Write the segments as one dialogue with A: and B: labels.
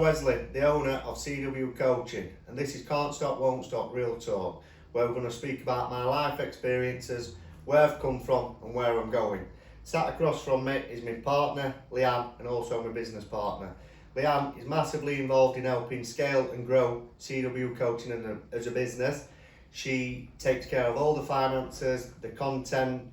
A: Wesley, the owner of CW Coaching, and this is Can't Stop, Won't Stop Real Talk, where we're going to speak about my life experiences, where I've come from and where I'm going. Sat across from me is my partner, Leanne, and also my business partner. Leanne is massively involved in helping scale and grow CW Coaching as a business. She takes care of all the finances, the content,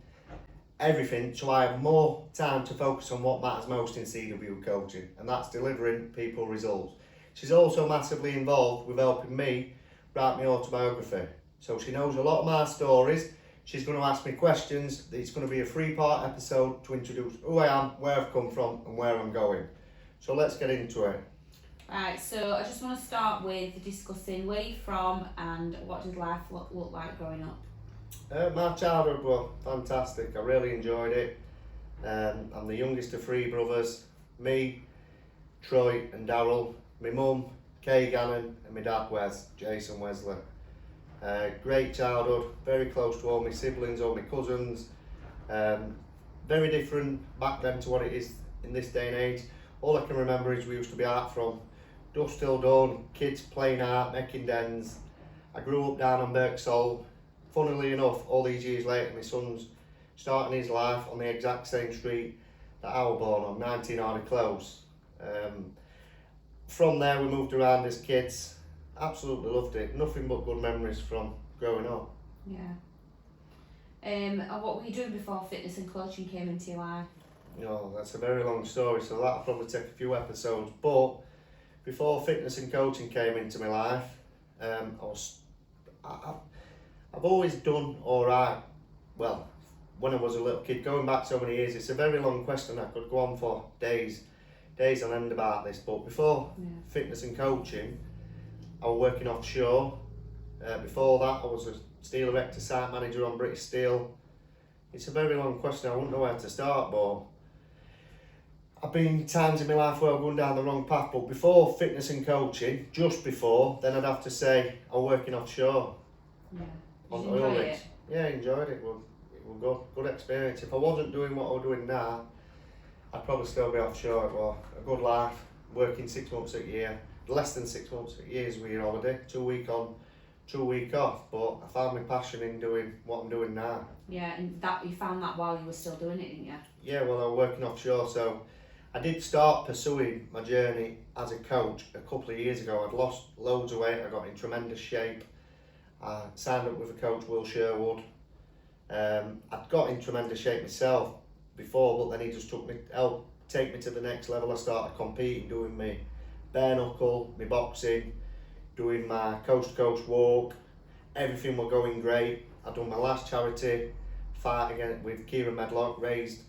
A: everything, so I have more time to focus on what matters most in CW Coaching, and that's delivering people results. She's also massively involved with helping me write my autobiography, so she knows a lot of my stories. She's going to ask me questions. It's going to be a 3-part episode to introduce who I am, where I've come from and where I'm going. So let's get into it.
B: Right, so I just want to start with discussing where you're from and what did life look like growing up?
A: My childhood was fantastic. I really enjoyed it. I'm the youngest of 3 brothers. Me, Troy and Daryl. My mum, Kay Gannon, and my dad, Jason Wesley. Great childhood, very close to all my siblings, all my cousins. Very different back then to what it is in this day and age. All I can remember is we used to be out from dusk till dawn, kids playing out, making dens. I grew up down on Birksall. Funnily enough, all these years later, my son's starting his life on the exact same street that I was born on, 19 Hardy Close. From there, we moved around as kids. Absolutely loved it. Nothing but good memories from growing up.
B: Yeah. And what were you doing before fitness and coaching came into your life?
A: No, that's a very long story, so that'll probably take a few episodes. But before fitness and coaching came into my life, I've always done all right. Well, when I was a little kid, going back so many years, it's a very long question. I could go on for days on end about this. But before fitness and coaching, I was working offshore. Before that, I was a steel erector site manager on British Steel. It's a very long question. I wouldn't know where to start, but I've been times in my life where I'm going down the wrong path. But before fitness and coaching, just before, then I'd have to say I'm working offshore.
B: Yeah.
A: On
B: Did you
A: oil
B: enjoy
A: rigs.
B: it?
A: Yeah, enjoyed it. It was good experience. If I wasn't doing what I'm doing now, I'd probably still be offshore. It was a good life, working 6 months a year, less than 6 months a year is a year holiday, 2 week on, 2 week off. But I found my passion in doing what I'm doing now.
B: Yeah, and that you found that while you were still doing it, didn't you?
A: Yeah, well, I was working offshore, so I did start pursuing my journey as a coach a couple of years ago. I'd lost loads of weight. I got in tremendous shape. I signed up with a coach, Will Sherwood. I'd got in tremendous shape myself before, but then he just helped take me to the next level. I started competing, doing my bare knuckle, my boxing, doing my coast to coast walk. Everything was going great. I'd done my last charity fight again with Kieran Medlock, raised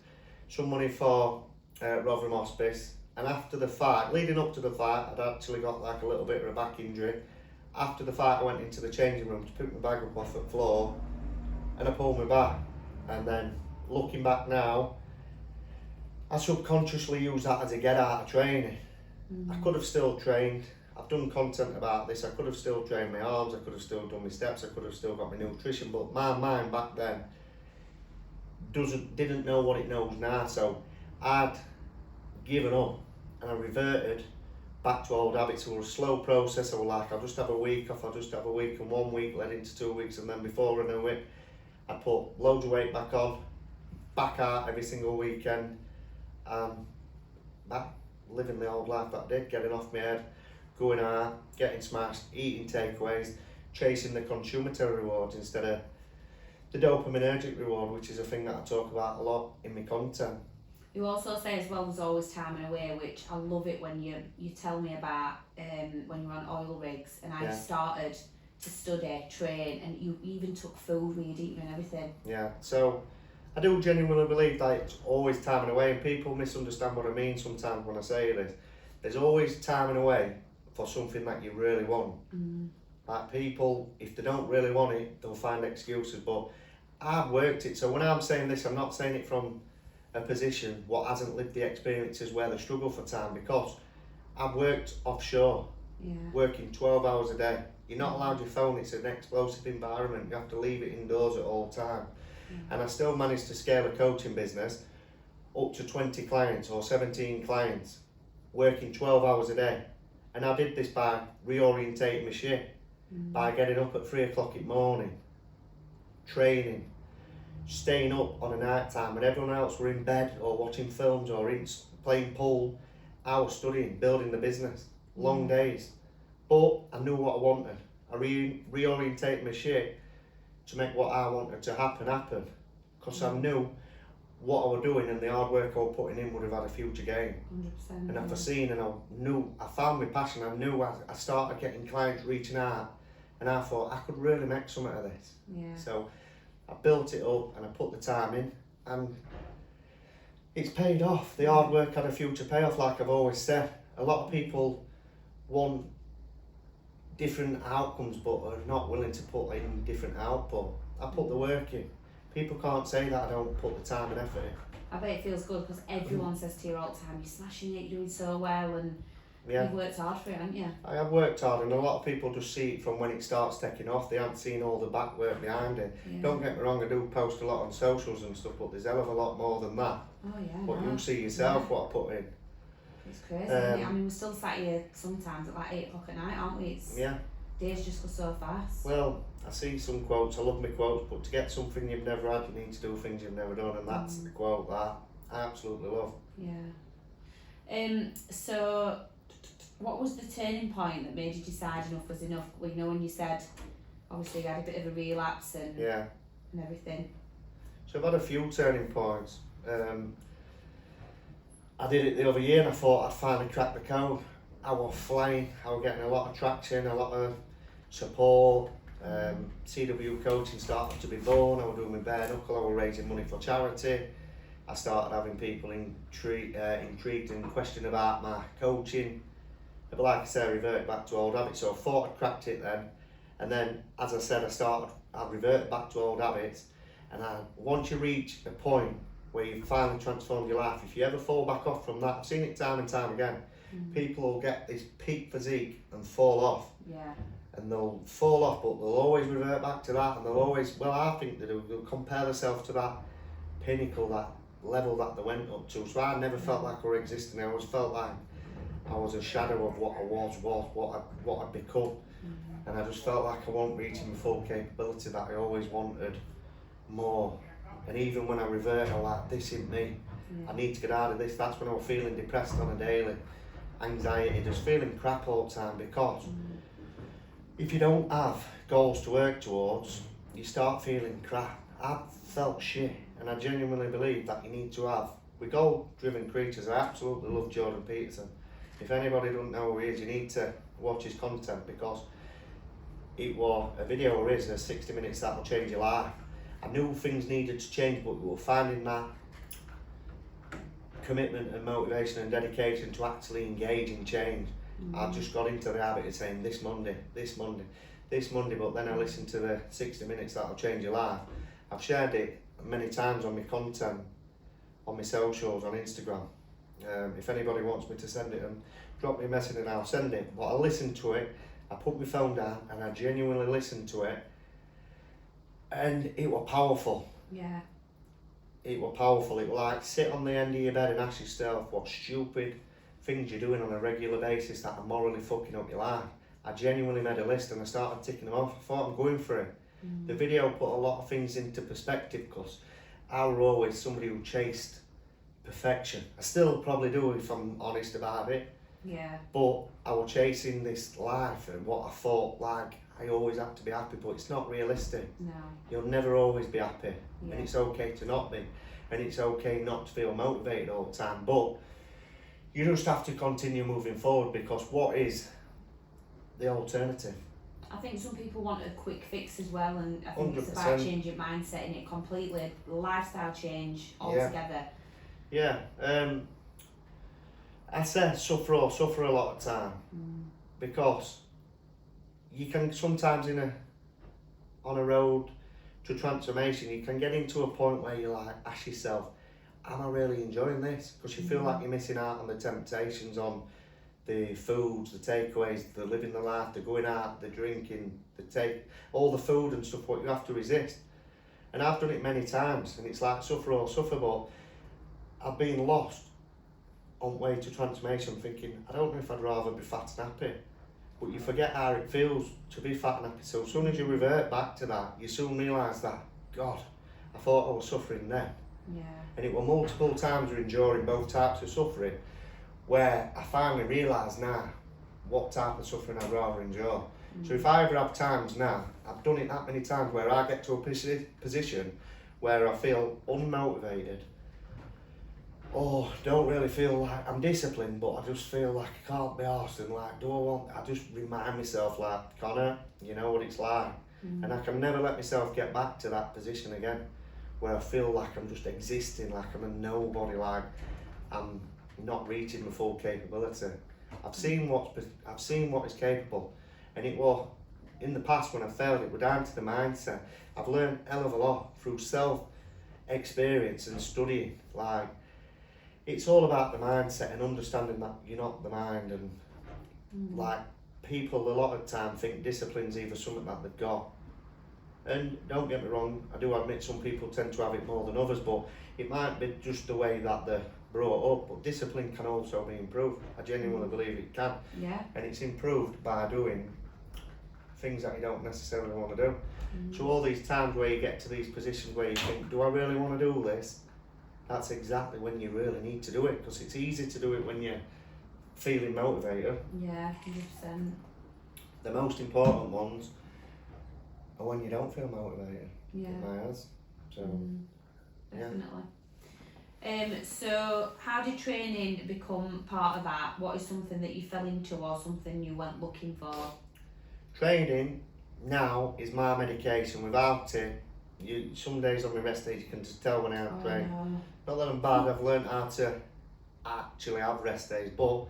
A: some money for Rotherham Hospice. And after the fight, leading up to the fight, I'd actually got like a little bit of a back injury. After the fight, I went into the changing room to pick my bag up off the floor and I pulled my back. And then looking back now, I subconsciously use that as a get out of training. I could have still trained. I've done content about this. I could have still trained my arms. I could have still done my steps. I could have still got my nutrition. But my mind back then didn't know what it knows now. So I'd given up and I reverted back to old habits. It was a slow process. I was like, I'll just have a week off, and 1 week led into 2 weeks, and then before I knew it, I put loads of weight back on, back out every single weekend, back living the old life that I did, getting off my head, going out, getting smashed, eating takeaways, chasing the consummatory rewards instead of the dopaminergic reward, which is a thing that I talk about a lot in my content.
B: You also say as well there's always time and away, which I love it when you tell me about when you were on oil rigs and I started to study, train, and you even took food when you'd eaten and everything.
A: Yeah, so I do genuinely believe that it's always time and away, and people misunderstand what I mean sometimes when I say this. There's always time and away for something that you really want. Like people, if they don't really want it, they'll find excuses, but I've worked it. So when I'm saying this, I'm not saying it from a position what hasn't lived the experiences where they struggle for time, because I've worked offshore, working 12 hours a day. You're not allowed your phone, it's an explosive environment, you have to leave it indoors at all time. And I still managed to scale a coaching business up to 20 clients or 17 clients, working 12 hours a day And I did this by reorientating my shift, by getting up at 3 o'clock in the morning, training, staying up on a night time when everyone else were in bed or watching films or playing pool. I was studying, building the business, long days. But I knew what I wanted. I reorientated my shit to make what I wanted to happen. Because I knew what I was doing and the hard work I was putting in would have had a future gain.
B: 100%.
A: And I foreseen, and I found my passion. I knew I started getting clients reaching out, and I thought I could really make something of this.
B: Yeah.
A: So I built it up and I put the time in, and it's paid off. The hard work had a future payoff, like I've always said. A lot of people want different outcomes but are not willing to put in different output. I put the work in. People can't say that I don't put the time and effort in.
B: I bet it feels good because everyone says to you all the time, you're smashing it, you're doing so well, and
A: Yeah.
B: you've worked hard for it, haven't you?
A: I have worked hard, and a lot of people just see it from when it starts taking off. They haven't seen all the back work behind it.
B: Yeah.
A: Don't get me wrong, I do post a lot on socials and stuff, but there's a hell of a lot more than that.
B: Oh yeah.
A: But
B: no.
A: you'll see yourself what I put in.
B: It's crazy, isn't it? I mean, we're still sat here sometimes at like 8 o'clock at night, aren't we? It's,
A: Yeah.
B: days just go so fast.
A: Well, I see some quotes, I love my quotes, but to get something you've never had, you need to do things you've never done, and that's the quote that I absolutely love.
B: Yeah. So, what was the turning point that made you decide enough was enough? Well, you know, when you said, obviously you had a bit of a relapse and everything.
A: So I've had a few turning points. I did it the other year and I thought I'd finally cracked the code. I was flying, I was getting a lot of traction, a lot of support. CW coaching started to be born. I was doing my bare knuckle, I was raising money for charity. I started having people intrigued and questioning about my coaching. But like I said, I reverted back to old habits. So I thought I'd cracked it then. And then, as I said, I reverted back to old habits. And once you reach a point where you've finally transformed your life, if you ever fall back off from that, I've seen it time and time again, people will get this peak physique and fall off.
B: Yeah.
A: And they'll fall off, but they'll always revert back to that, and they'll always, well, I think they'll compare themselves to that pinnacle, that level that they went up to. So I never felt like I were existing. I always felt like I was a shadow of what I was what I'd become. And I just felt like I wasn't reaching my full capability, that I always wanted more. And even when I revert, I'm like, this isn't me. I need to get out of this. That's when I was feeling depressed on a daily, anxiety, just feeling crap all the time, because if you don't have goals to work towards, you start feeling crap. I felt shit, and I genuinely believe that you need to have, we're goal-driven creatures. I absolutely love Jordan Peterson. If anybody doesn't know who he is, you need to watch his content, because it was a video of his, 60 minutes that'll change your life. I knew things needed to change, but we were finding that commitment and motivation and dedication to actually engage in change. I just got into the habit of saying this Monday, but then I listened to the 60 minutes that'll change your life. I've shared it many times on my content, on my socials, on Instagram. If anybody wants me to send it, drop me a message and I'll send it. But I listened to it, I put my phone down and I genuinely listened to it, and it was powerful.
B: Yeah.
A: It was powerful. It was like, sit on the end of your bed and ask yourself what stupid things you're doing on a regular basis that are morally fucking up your life. I genuinely made a list and I started ticking them off. I thought, I'm going for it. The video put a lot of things into perspective, because I was always somebody who chased perfection. I still probably do, if I'm honest about it.
B: Yeah.
A: But I was chasing this life and what I thought, like, I always have to be happy, but it's not realistic.
B: No.
A: You'll never always be happy.
B: Yeah.
A: And it's okay to not be. And it's okay not to feel motivated all the time. But you just have to continue moving forward, because what is the alternative?
B: I think some people want a quick fix as well, and I think it's about changing mindset in it completely, lifestyle change altogether.
A: Yeah. I say suffer a lot of time, because you can sometimes on a road to transformation, you can get into a point where you're like, ask yourself, am I really enjoying this? Because you feel like you're missing out on the temptations, on the foods, the takeaways, the living the life, the going out, the drinking, all the food and stuff, what you have to resist. And I've done it many times, and it's like suffer, but I've been lost on way to transformation thinking, I don't know if I'd rather be fat and happy. But you forget how it feels to be fat and happy. So as soon as you revert back to that, you soon realise that, God, I thought I was suffering then.
B: Yeah.
A: And it were multiple times of enduring both types of suffering where I finally realised now what type of suffering I'd rather endure. So if I ever have times now, I've done it that many times where I get to a position where I feel unmotivated or don't really feel like I'm disciplined, but I just feel like I can't be arsed and like, I just remind myself like, Connor, you know what it's like. And I can never let myself get back to that position again where I feel like I'm just existing, like I'm a nobody, like I'm not reaching my full capability. I've seen what is capable, and it was in the past when I failed, it was down to the mindset. I've learned a hell of a lot through self-experience and studying. Like, it's all about the mindset and understanding that you're not the mind. And like, people a lot of the time think discipline's either something that they've got. And don't get me wrong, I do admit some people tend to have it more than others, but it might be just the way that they're brought up. But discipline can also be improved. I genuinely believe it can.
B: Yeah. And
A: it's improved by doing things that you don't necessarily want to do. So all these times where you get to these positions where you think, do I really want to do this? That's exactly when you really need to do it, because it's easy to do it when you're feeling motivated.
B: Yeah, 100%.
A: The most important ones are when you don't feel motivated.
B: Yeah.
A: In my eyes. So
B: definitely. So how did training become part of that? What is something that you fell into or something you went looking for?
A: Training now is my medication. Without it, some days on my rest days you can just tell when I have trained.
B: No.
A: Not that I'm bad, I've learned how to actually have rest days, but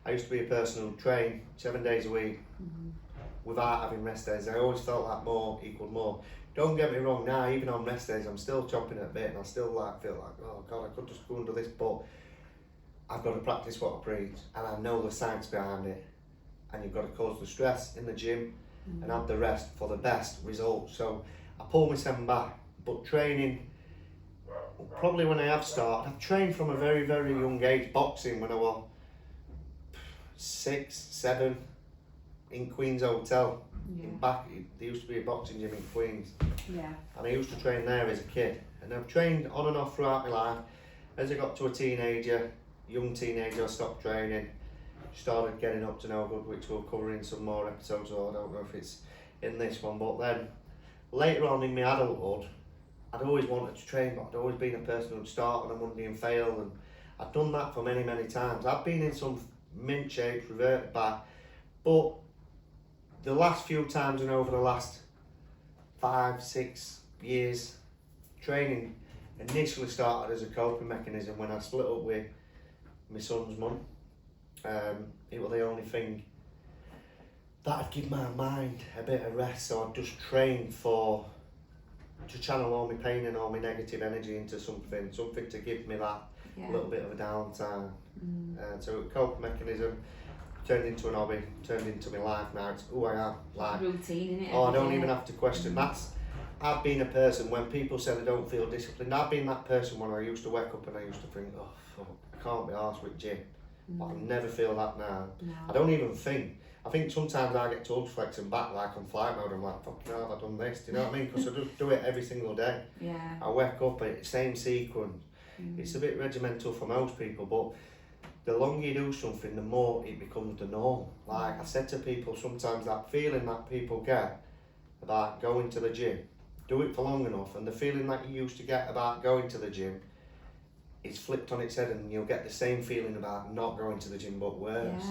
A: I used to be a person who trained 7 days a week without having rest days. I always felt like more equaled more. Don't get me wrong, now even on rest days I'm still chomping at a bit and I still feel like, oh God, I could just go under this, but I've got to practice what I preach and I know the science behind it. And you've got to cause the stress in the gym and have the rest for the best results. So I pull myself back, but training, probably when I have started, I've trained from a very, very young age. Boxing when I was 6, 7 in Queen's Hotel. There used to be a boxing gym in Queen's.
B: Yeah.
A: And I used to train there as a kid. And I've trained on and off throughout my life. As I got to a young teenager, I stopped training. Started getting up to no good, which we'll cover in some more episodes, or I don't know if it's in this one. But then later on in my adulthood, I'd always wanted to train, but I'd always been a person who'd start on a Monday and fail, and I'd done that for many, many times. I've been in some mint shapes, reverted back, but the last few times and over the last 5, 6 years, training initially started as a coping mechanism when I split up with my son's mum. It was the only thing that'd give my mind a bit of rest, so I'd just train to channel all my pain and all my negative energy into something to give me that little bit of a downtime. So a coping mechanism turned into an hobby, turned into my life now. It's who I am. Like
B: routine, innit?
A: I don't even have to question. I've been a person when people say they don't feel disciplined. I've been that person when I used to wake up and I used to think, oh fuck, I can't be arsed with gym. But I never feel that now.
B: No.
A: I don't even think. I think sometimes I get told flexing back like on flight mode. I'm like, fuck, have I done this? Do you know what I mean? Because I just do it every single day.
B: Yeah.
A: I wake up at the same sequence. It's a bit regimental for most people, but the longer you do something, the more it becomes the norm. Like I said to people sometimes, that feeling that people get about going to the gym, do it for long enough, and the feeling that you used to get about going to the gym, it's flipped on its head, and you'll get the same feeling about not going to the gym, but worse.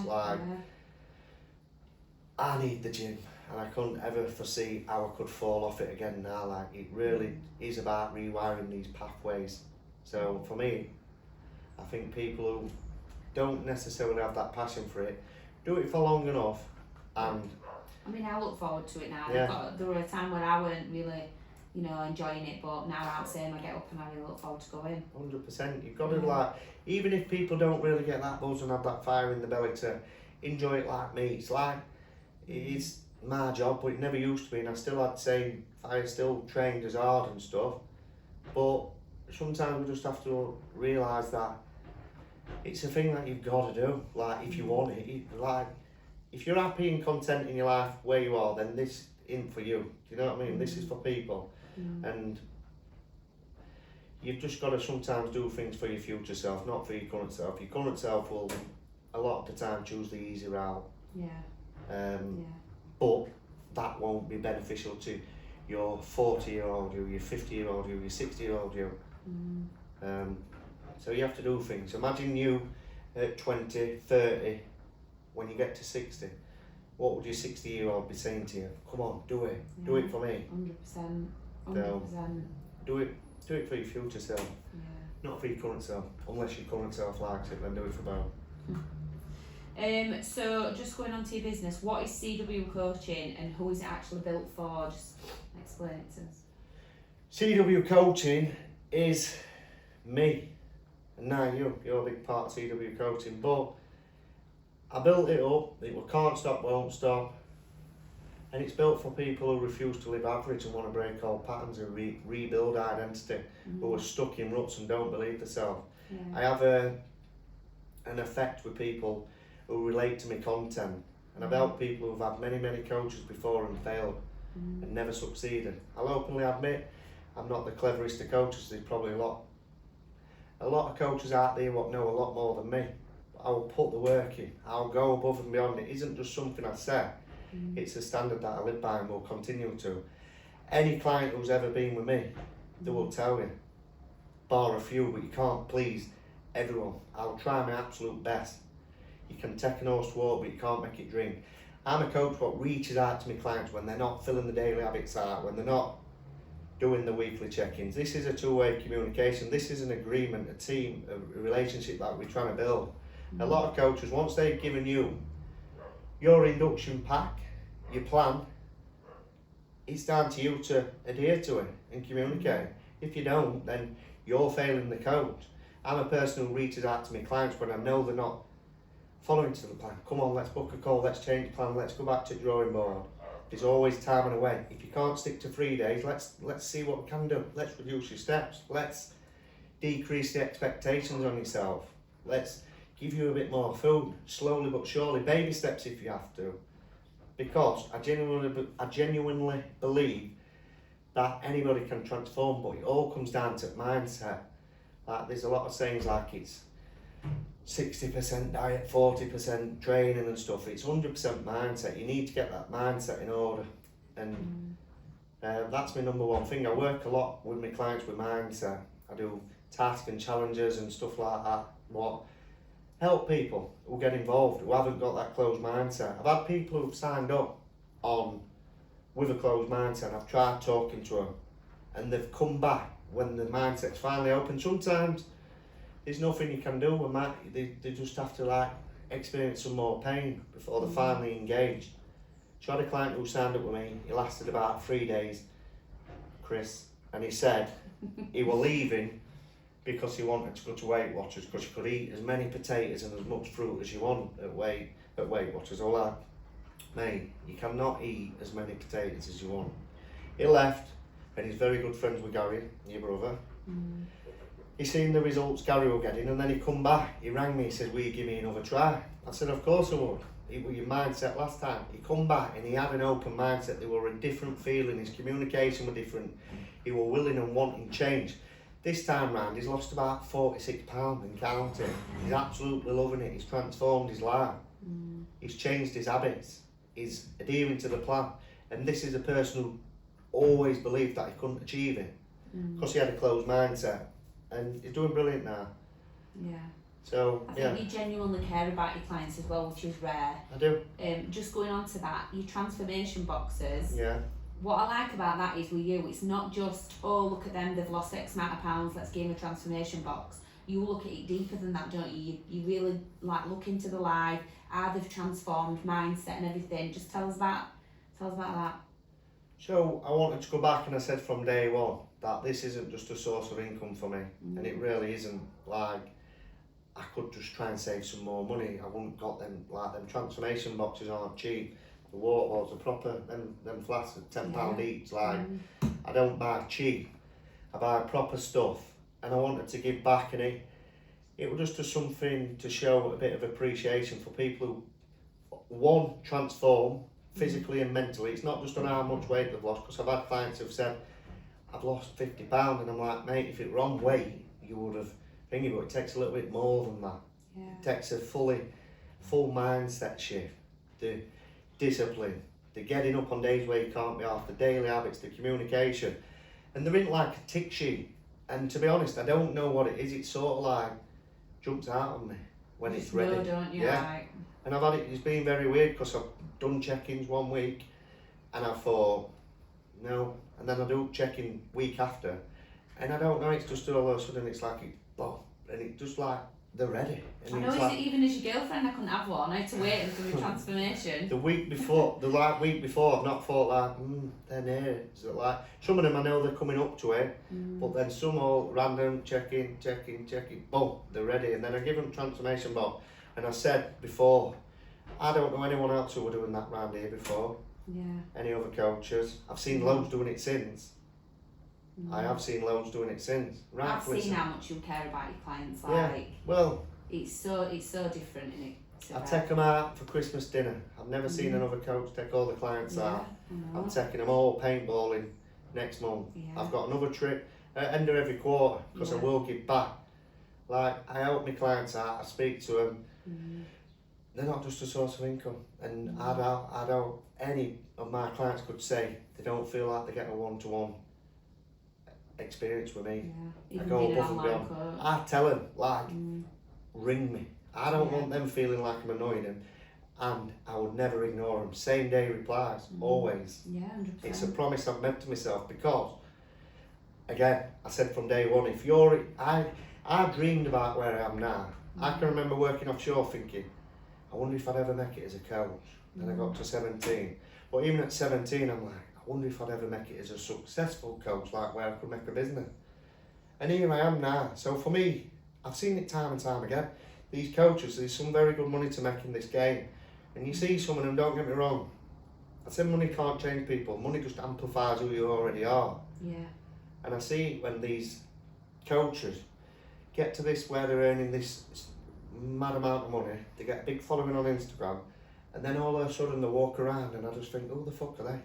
A: I need the gym, and I couldn't ever foresee how I could fall off it again now. Like, it really is about rewiring these pathways. So for me, I think people who don't necessarily have that passion for it, do it for long enough, and
B: I mean, I look forward to it now.
A: Yeah.
B: There were a time when I weren't really, enjoying it, but now I'm saying I get up and I really look forward to going.
A: 100%. You've got to even if people don't really get that buzz and have that fire in the belly to enjoy it like me, it's like, it's my job, but it never used to be, and I still had the same fire, still trained as hard and stuff, but sometimes we just have to realise that it's a thing that you've got to do. Like, if you want it, like, if you're happy and content in your life where you are, then this isn't for you. Do you know what I mean? This is for people. And you've just got to sometimes do things for your future self, not for your current self. Your current self will, a lot of the time, choose the easy route. But that won't be beneficial to your 40-year-old you, your 50-year-old you, your 60-year-old you. So you have to do things. Imagine you at 20, 30, when you get to 60, what would your 60-year-old be saying to you? Come on, do it. Do it for me.
B: 100%. 100%.
A: Do it for your future self. Not for your current self. Unless your current self likes it, then do it for both.
B: So just going on to your business, what is CW Coaching and who is it actually built for? Just explain it to us.
A: CW Coaching is me. And now you're a big part of CW Coaching. But I built it up, it can't stop, won't stop. And it's built for people who refuse to live average and want to break old patterns and rebuild identity, who are stuck in ruts and don't believe themselves. I have an effect with people who relate to my content, and I've helped people who've had many coaches before and failed and never succeeded. I'll openly admit I'm not the cleverest of coaches. There's probably a lot of coaches out there what know a lot more than me. I'll put the work in, I'll go above and beyond. It isn't just something I say, it's a standard that I live by and will continue to. Any client who's ever been with me, they will tell you, bar a few, but you can't please everyone. I'll try my absolute best. You can take an horse to walk, but you can't make it drink. I'm a coach what reaches out to my clients when they're not filling the daily habits out, when they're not doing the weekly check-ins. This is a two-way communication. This is an agreement, a team, a relationship that we're trying to build. A lot of coaches, once they've given you your induction pack, your plan, it's down to you to adhere to it and communicate. If you don't, then you're failing the coach. I'm a person who reaches out to my clients when I know they're not following to the plan. Come on, let's book a call, let's change the plan, let's go back to the drawing board. There's always time and a way. If you can't stick to 3 days, let's see what we can do. Let's reduce your steps. Let's decrease the expectations on yourself. Let's give you a bit more food, slowly but surely, baby steps if you have to. Because I genuinely believe that anybody can transform, but it all comes down to mindset. Like, there's a lot of sayings like it's 60% diet, 40% training and stuff. It's 100% mindset. You need to get that mindset in order. And that's my number one thing. I work a lot with my clients with mindset. I do tasks and challenges and stuff like that. What help people who get involved, who haven't got that closed mindset. I've had people who've signed up with a closed mindset. I've tried talking to them and they've come back when the mindset's finally open. Sometimes there's nothing you can do, and they just have to experience some more pain before they're finally engaged. So I had a client who signed up with me. He lasted about 3 days, Chris, and he said he was leaving because he wanted to go to Weight Watchers because you could eat as many potatoes and as much fruit as you want at Weight Watchers. All that, mate, you cannot eat as many potatoes as you want. He left, and he's very good friends with Gary, your brother. He seen the results Gary were getting, and then he come back. He rang me. He said, "Will you give me another try?" I said, "Of course I would." It was your mindset last time. He come back and he had an open mindset. They were a different feeling. His communication was different. He was willing and wanting change. This time round, he's lost about 46 pounds and counting. He's absolutely loving it. He's transformed his life. He's changed his habits. He's adhering to the plan. And this is a person who always believed that he couldn't achieve it because he had a closed mindset. And he's doing brilliant now.
B: Yeah.
A: So,
B: I think you genuinely care about your clients as well, which is rare.
A: I do.
B: Just going on to that, your transformation boxes.
A: Yeah.
B: What I like about that is with you, it's not just, oh, look at them, they've lost X amount of pounds, let's give them a transformation box. You look at it deeper than that, don't you? You really look into the life, how they've transformed, mindset and everything. Just tell us about that.
A: So I wanted to go back and I said from day one that this isn't just a source of income for me, and it really isn't. I could just try and save some more money. I wouldn't got them transformation boxes aren't cheap. The waterboards are proper, them flats are £10 each. I don't buy cheap. I buy proper stuff, and I wanted to give back, and it was just something to show a bit of appreciation for people who, one, transform physically and mentally. It's not just on how much weight they've lost, because I've had clients who've said, I've lost 50 pounds, and I'm like, mate, if it were on weight, you would have thingy, but it takes a little bit more than that.
B: Yeah.
A: It takes a full mindset shift, the discipline, the getting up on days where you can't be off, the daily habits, the communication. And there isn't like a tick sheet. And to be honest, I don't know what it is. It's sort of like jumps out of me when it's ready.
B: No, don't you?
A: Yeah.
B: Like,
A: and I've had it, it's been very weird, because I've done check-ins one week and I thought, no. And then I do check-in week after. And I don't know, it's just all of a sudden it's like, and it's just like, they're ready. And
B: I know,
A: it's
B: is
A: like,
B: it even as your girlfriend? I couldn't have one. I had to wait until the transformation.
A: the week before, I've not thought like, they're near it. So like, some of them I know they're coming up to it, but then some all random, check-in, boom, they're ready. And then I give them transformation box. And I said before, I don't know anyone else who were doing that round here before.
B: Yeah.
A: Any other coaches. I've seen loads doing it since. I have seen loads doing it since. Right,
B: I've seen how much you care about your clients. Like,
A: yeah. Well,
B: it's so different, isn't it?
A: I take them out for Christmas dinner. I've never seen another coach take all the clients out. I'm taking them all paintballing next month.
B: Yeah.
A: I've got another trip at the end of every quarter, because I will give back. Like, I help my clients out, I speak to them. They're not just a source of income. And I don't, any of my clients could say they don't feel like they get a one-to-one experience with me.
B: Yeah.
A: I go above and beyond. I tell them, like, ring me. I don't want them feeling like I'm annoying them, and I would never ignore them. Same day replies, always.
B: Yeah, 100%.
A: It's a promise I've made to myself, because, again, I said from day one, if you're, I dreamed about where I am now. I can remember working offshore thinking, I wonder if I'd ever make it as a coach. Then I got to 17. But even at 17, I'm like, I wonder if I'd ever make it as a successful coach, like where I could make a business. And here I am now. So for me, I've seen it time and time again. These coaches, there's some very good money to make in this game. And you see some of them, don't get me wrong. I said money can't change people. Money just amplifies who you already are.
B: Yeah.
A: And I see when these coaches get to this where they're earning this mad amount of money, they get a big following on Instagram, and then all of a sudden they walk around and I just think, who the fuck are they?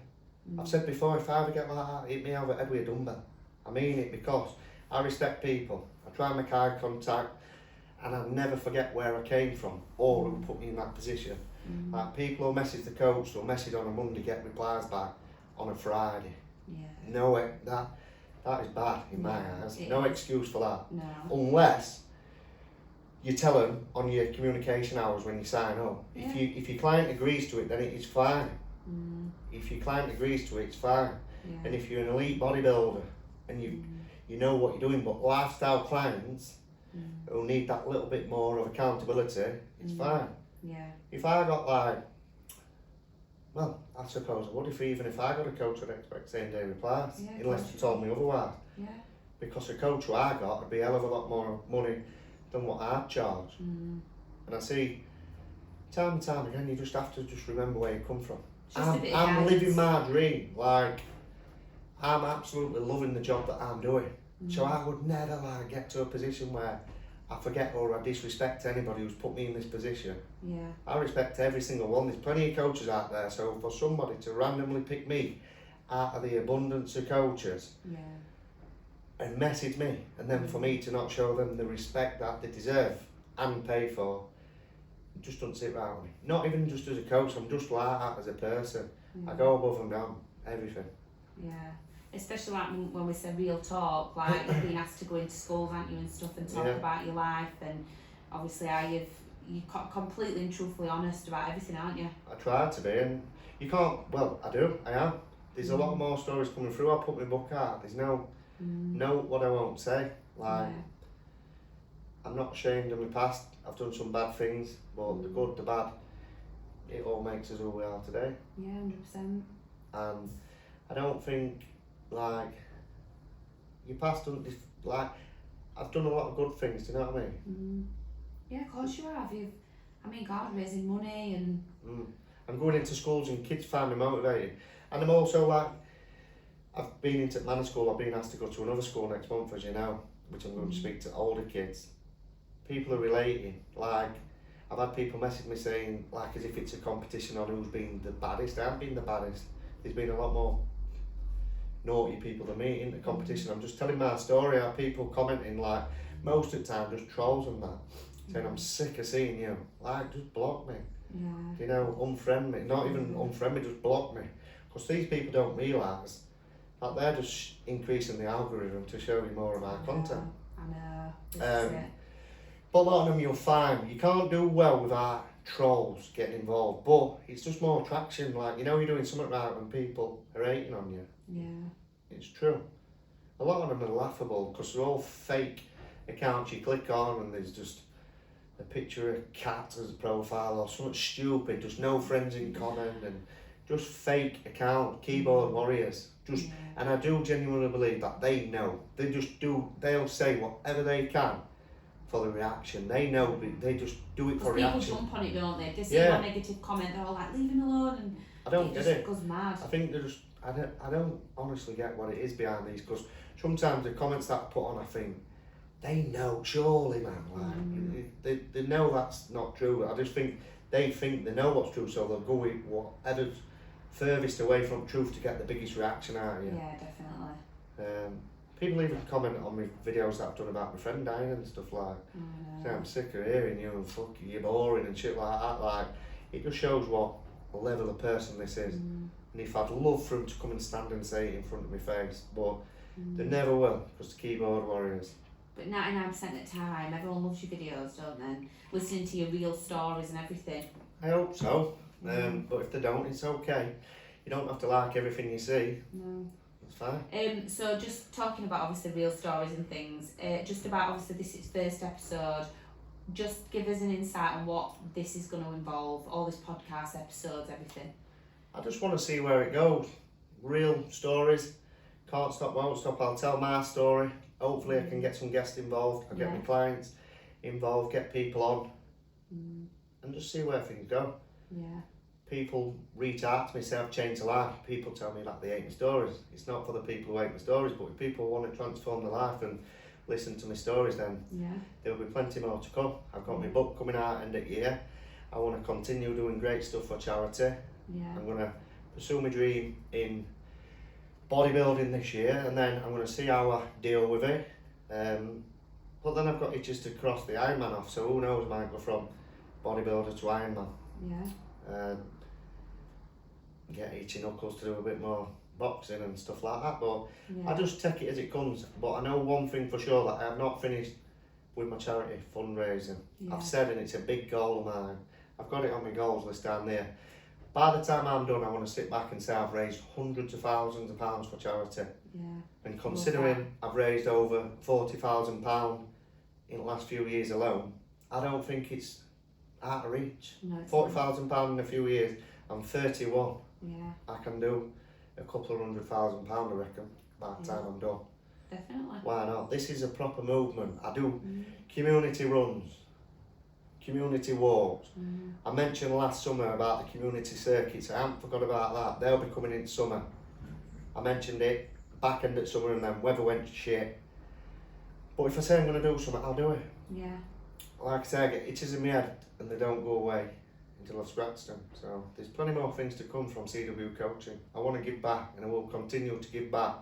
A: I've said before, if I ever get like that, hit me over the head with a dumbbell. I mean it, because I respect people. I try and make eye contact, and I never forget where I came from or who put me in that position. Like, people who message the coach, they'll message on a Monday, get replies back on a Friday.
B: Yeah.
A: No, that is bad in my eyes. No excuse for that.
B: No.
A: Unless you tell them on your communication hours when you sign up.
B: Yeah.
A: If your client agrees to it, then it is fine. If your client agrees to it, it's fine.
B: Yeah.
A: And if you're an elite bodybuilder and you know what you're doing, but lifestyle clients who need that little bit more of accountability, it's fine.
B: Yeah.
A: If I got like, well, I suppose I would, even if I got a coach, I'd expect same day replies, unless you told me otherwise.
B: Yeah.
A: Because a coach who I got would be a hell of a lot more money than what I charge. And I see time and time again, you just have to just remember where you come from. I'm living my dream. Like, I'm absolutely loving the job that I'm doing. So I would never like get to a position where I forget or I disrespect anybody who's put me in this position.
B: Yeah.
A: I respect every single one. There's plenty of coaches out there, so for somebody to randomly pick me out of the abundance of coaches and message me, and then for me to not show them the respect that they deserve and pay for, it just doesn't sit right with me. Not even just as a coach, I'm just like that as a person. I go above and beyond everything.
B: Yeah. Especially like when we say real talk, like you've been asked to go into schools, aren't you, and stuff, and talk about your life, and obviously you're completely and truthfully honest about everything, aren't you?
A: I try to be, and you can't, well, I am. There's a lot more stories coming through. I put my book out. There's no what I won't say. Like, I'm not ashamed of my past. I've done some bad things, but the good, the bad, it all makes us who we are today.
B: Yeah, 100%.
A: And I don't think, like, your past doesn't, like, I've done a lot of good things, do you know what I mean?
B: Yeah, of course you have. God, raising money and...
A: I'm going into schools and kids find me motivated. And I'm also like, I've been into Manor School, I've been asked to go to another school next month, as you know, which I'm going to speak to older kids. people are relating. Like, I've had people message me saying, like, as if it's a competition on who's been the baddest. I haven't been the baddest. There's been a lot more naughty people than me in the competition. I'm just telling my story. I have people commenting, like, most of the time just trolls and that, saying, I'm sick of seeing you. Like, just block me.
B: Yeah.
A: You know, unfriend me. Not even unfriend me, just block me. Because these people don't realise that they're just increasing the algorithm to show you more of our content.
B: I know. This is it.
A: But a lot of them you'll find, you can't do well without trolls getting involved, but it's just more attraction. Like, you know, you're doing something right when people are hating on you.
B: Yeah.
A: It's true. A lot of them are laughable because they're all fake accounts you click on and there's just a picture of a cat as a profile or something stupid, just no friends in common and just fake account, keyboard warriors. Just, and I do genuinely believe that they know. They just do, they'll say whatever they can for the reaction. They know, they just do it for reaction.
B: People jump on it, don't they? They see one negative comment, they're all like, leave him alone, and
A: I don't get it.
B: Goes mad.
A: I think they're just, I don't honestly get what it is behind these, because sometimes the comments that I put on, I think, they know, surely, man, like, they know that's not true. I just think they know what's true, so they'll go with whatever's furthest away from truth to get the biggest reaction out of you.
B: Yeah, definitely.
A: People even comment on my videos that I've done about my friend dying and stuff like, say, I'm sick of hearing you and fuck you, you're boring and shit like that. Like, it just shows what level of person this is. And if I'd love for them to come and stand and say it in front of my face, but they never will, because the keyboard warriors.
B: But 99% of the time, everyone loves your videos, don't they? Listening to your real stories and everything.
A: I hope so. But if they don't, it's okay. You don't have to like everything you see.
B: No.
A: It's fine.
B: So just talking about obviously real stories and things, just about obviously this is first episode, just give us an insight on what this is going to involve, all this podcast episodes, everything.
A: I just want to see where it goes. Real stories. Can't stop, won't stop. I'll tell my story. Hopefully I can get some guests involved. I'll get my clients involved, get people on, and just see where things go.
B: Yeah.
A: People reach out to me, say I've changed their life. People tell me that they hate my stories. It's not for the people who hate my stories, but if people want to transform their life and listen to my stories, then there'll be plenty more to come. I've got my book coming out end of year. I want to continue doing great stuff for charity. I'm going to pursue my dream in bodybuilding this year, and then I'm going to see how I deal with it. But then I've got itches to cross the Ironman off, so who knows, I might go from bodybuilder to Ironman. Get itchy knuckles to do a bit more boxing and stuff like that, but I just take it as it comes. But I know one thing for sure, that I have not finished with my charity fundraising. I've said, and it's a big goal of mine, I've got it on my goals list down there. By the time I'm done, I want to sit back and say I've raised hundreds of thousands of pounds for charity. And considering I've raised over £40,000 in the last few years alone, I don't think it's out of reach. No, £40,000 in a few years. I'm 31. I can do a couple of £100,000, I reckon, by the time I'm done.
B: Definitely.
A: Why not? This is a proper movement. I do community runs, community walks. I mentioned last summer about the community circuits. I haven't forgot about that. They'll be coming in summer. I mentioned it back end of summer, and then weather went to shit. But if I say I'm going to do something, I'll do it. Like I say, I get itches in my head and they don't go away until I've scratched them. So there's plenty more things to come from CW Coaching. I want to give back, and I will continue to give back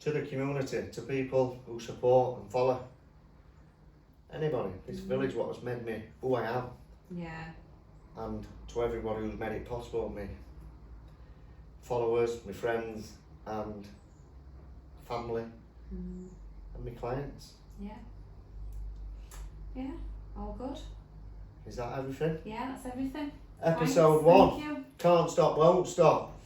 A: to the community, to people who support and follow. Anybody, this village, what has made me who I am. And to everybody who's made it possible, me followers, my friends and family and my clients.
B: All good.
A: Is that everything?
B: Yeah, that's everything.
A: Episode 1. Can't stop, won't stop.